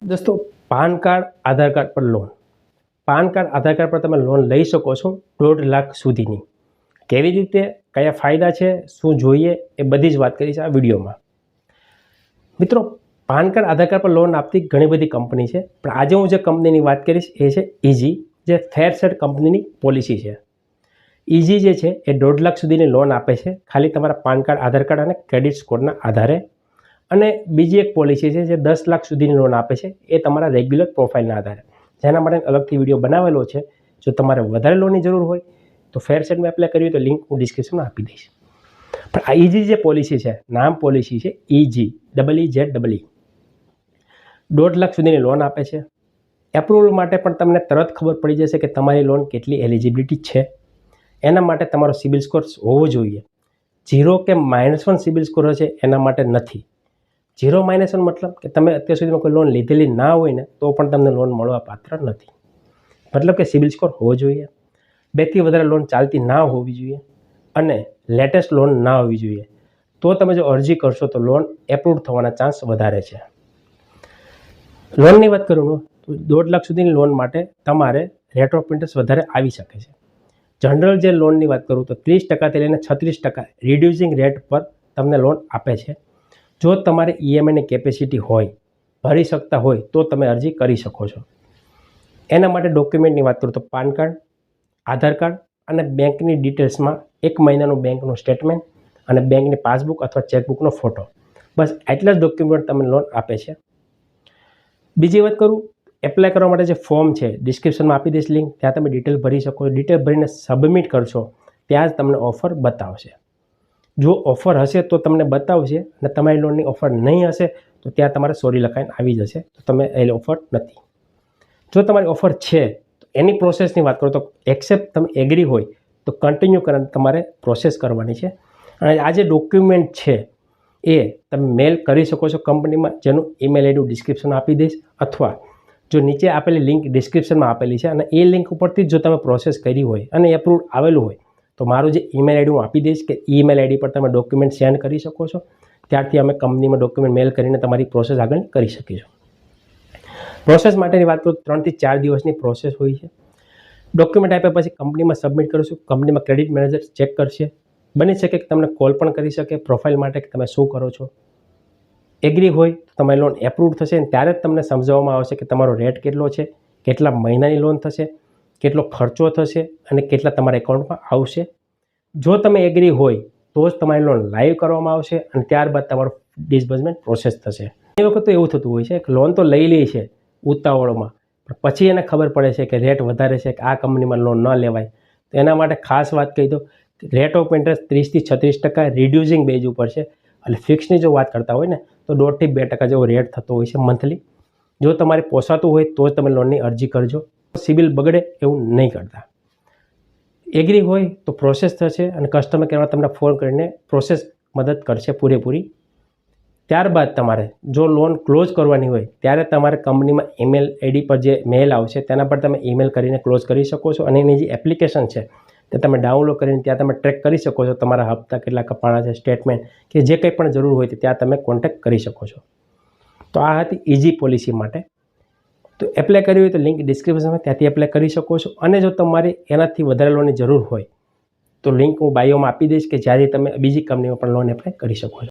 दोस्तों PAN card आधार card पर loan PAN card आधार card पर તમે લોન લઈ શકો છો 1.5 લાખ સુધીની। કેવી રીતે, કયા ફાયદા છે, શું જોઈએ એ બધી જ વાત કરીશ આ વિડીયોમાં। મિત્રો, પાન કાર્ડ આધાર કાર્ડ પર લોન આપતી ઘણી બધી કંપની છે, પણ આજે હું જે કંપનીની વાત કરીશ એ છે ઇઝી, જે ફેરસેટ કંપનીની પોલિસી છે। ઇઝી જે છે એ 1.5 લાખ સુધીની લોન આપે છે, ખાલી તમારા પાન કાર્ડ આધાર કાર્ડ અને ક્રેડિટ સ્કોરના આધારે। અને બીજી એક પોલિસી છે જે 10 લાખ સુધીની લોન આપે છે, એ તમારા રેગ્યુલર પ્રોફાઇલના આધારે, જેના માટે અલગથી વિડીયો બનાવેલો છે। જો તમારે વધારે લોનની જરૂર હોય તો ફેરસેટમાં એપ્લાય કરવી તો લિંક હું ડિસ્ક્રિપ્શનમાં આપી દઈશ। પણ આ ઇઝી જે પોલિસી છે, નામ પોલિસી છે ઇઝી, EEZ, 1.5 લાખ સુધીની લોન આપે છે। એપ્રુવલ માટે પણ તમને તરત ખબર પડી જશે કે તમારી લોન કેટલી એલિજિબિલિટી છે। એના માટે તમારો સિબિલ સ્કોર હોવો જોઈએ। 0 કે -1 સિબિલ સ્કોર હશે એના માટે નથી। 0 -1 મતલબ કે તમે અત્યાર સુધીમાં કોઈ લોન લીધેલી ના હોય ને તો પણ તમને લોન મળવા પાત્ર નથી। મતલબ કે સિબિલ સ્કોર હોવો જોઈએ, 2 થી વધારે લોન ચાલતી ના હોવી જોઈએ અને લેટેસ્ટ લોન ના હોવી જોઈએ। તો તમે જો અરજી કરશો તો લોન એપ્રુવ થવાના ચાન્સ વધારે છે। લોનની વાત કરું તો 1.5 લાખ સુધીની લોન માટે તમારે રેટ ઓફ ઇન્ટરેસ્ટ વધારે આવી શકે છે। જનરલ જે લોનની વાત કરું તો 30% લઈને 36% રિડ્યુસિંગ રેટ પર તમને લોન આપે છે। જો તમારે ઈએમઆઈની કેપેસિટી હોય, ભરી શકતા હોય તો તમે અરજી કરી શકો છો। એના માટે ડોક્યુમેન્ટની વાત કરું તો પાન કાર્ડ, આધાર કાર્ડ અને બેંકની ડિટેલ્સમાં 1 મહિનાનું બેંકનું સ્ટેટમેન્ટ અને બેંકની પાસબુક અથવા ચેકબુકનો ફોટો, બસ આટલા જ ડોક્યુમેન્ટ તમને લોન આપે છે। બીજી વાત કરું, એપ્લાય કરવા માટે જે ફોર્મ છે ડિસ્ક્રિપ્શનમાં આપી દઈશ લિંક, ત્યાં તમે ડિટેલ ભરી શકો છો। ડિટેલ ભરીને સબમિટ કરશો ત્યાં જ તમને ઓફર બતાવશે। જો ઓફર હશે તો તમને બતાવશે અને તમારી લોનની ઓફર નહીં હશે તો ત્યાં તમારે સોરી લખાઈને આવી જશે, તો તમે એ ઓફર નથી। જો તમારી ઓફર છે તો એની પ્રોસેસની વાત કરો તો એક્સેપ્ટ તમે એગ્રી હોય તો કન્ટિન્યુ કરીને તમારે પ્રોસેસ કરવાની છે। અને આ જે ડોક્યુમેન્ટ છે એ તમે મેલ કરી શકો છો કંપનીમાં, જેનું ઈમેલ આઈડી ડિસ્ક્રિપ્શનમાં આપી દઈશ, અથવા જો નીચે આપેલી લિંક ડિસ્ક્રિપ્શનમાં આપેલી છે અને એ લિંક ઉપરથી જ જો તમે પ્રોસેસ કરી હોય અને એપ્રુવ આવેલું હોય તો મારું જે ઈમેલ આઈડી હું આપી દઈશ કે ઈમેલ આઈડી પર તમે ડોક્યુમેન્ટ સેન્ડ કરી શકો છો। ત્યારથી અમે કંપનીમાં ડોક્યુમેન્ટ મેલ કરીને તમારી પ્રોસેસ આગળ કરી શકીશું। પ્રોસેસ માટેની વાત કરું તો 3 થી 4 દિવસની પ્રોસેસ હોય છે। ડોક્યુમેન્ટ આપ્યા પછી કંપનીમાં સબમિટ કરીશું, કંપનીમાં ક્રેડિટ મેનેજર ચેક કરશે। બની શકે કે તમને કોલ પણ કરી શકે પ્રોફાઇલ માટે કે તમે શું કરો છો। એગ્રી હોય તો તમારી લોન એપ્રુવ થશે અને ત્યારે જ તમને સમજાવવામાં આવશે કે તમારો રેટ કેટલો છે, કેટલા મહિનાની લોન થશે, કેટલો ખર્ચો થશે અને કેટલા તમારા એકાઉન્ટમાં આવશે। જો તમે એગ્રી હોય તો જ તમારી લોન લાઈવ કરવામાં આવશે અને ત્યારબાદ તમારું ડિસબર્સમેન્ટ પ્રોસેસ થશે। એ વખત તો એવું થતું હોય છે કે લોન તો લઈ લે છે ઉતાવળમાં, પણ પછી એને ખબર પડે છે કે રેટ વધારે છે, કે આ કંપનીમાં લોન ન લેવાય। તો એના માટે ખાસ વાત કહી દો, રેટ ઓફ ઇન્ટરેસ્ટ 30 થી 36% રિડ્યુસિંગ બેઝ ઉપર છે અને ફિક્સની જો વાત કરતા હોય ને તો 1.5 થી 2% જેવો રેટ થતો હોય છે મંથલી। જો તમારે પોસાતું હોય તો જ તમે લોનની અરજી કરજો, સિબિલ બગડે એવું નહીં કરતા। એગ્રી હોય તો પ્રોસેસ થશે અને કસ્ટમર કેરમાં તમને ફોન કરીને પ્રોસેસ મદદ કરશે પૂરેપૂરી। ત્યારબાદ તમારે જો લોન ક્લોઝ કરવાની હોય ત્યારે તમારે કંપનીમાં ઈમેલ આઈડી પર જે મેલ આવશે તેના પર તમે ઈમેલ કરીને ક્લોઝ કરી શકો છો અને એની જે એપ્લિકેશન છે તે તમે ડાઉનલોડ કરીને ત્યાં તમે ટ્રેક કરી શકો છો, તમારા હપ્તા કેટલા કપાણા છે, સ્ટેટમેન્ટ કે જે કંઈ પણ જરૂર હોય તો ત્યાં તમે કોન્ટેક્ટ કરી શકો છો। તો આ હતી ઇઝી પોલિસી માટે। તો એપ્લાય કરવી હોય તો લિંક ડિસ્ક્રિપ્શનમાં, ત્યાંથી એપ્લાય કરી શકો છો। અને જો તમારે એનાથી વધારે લોનની જરૂર હોય તો લિંક હું બાયોમાં આપી દઈશ કે જ્યાંથી તમે બીજી કંપનીમાં પણ લોન એપ્લાય કરી શકો છો।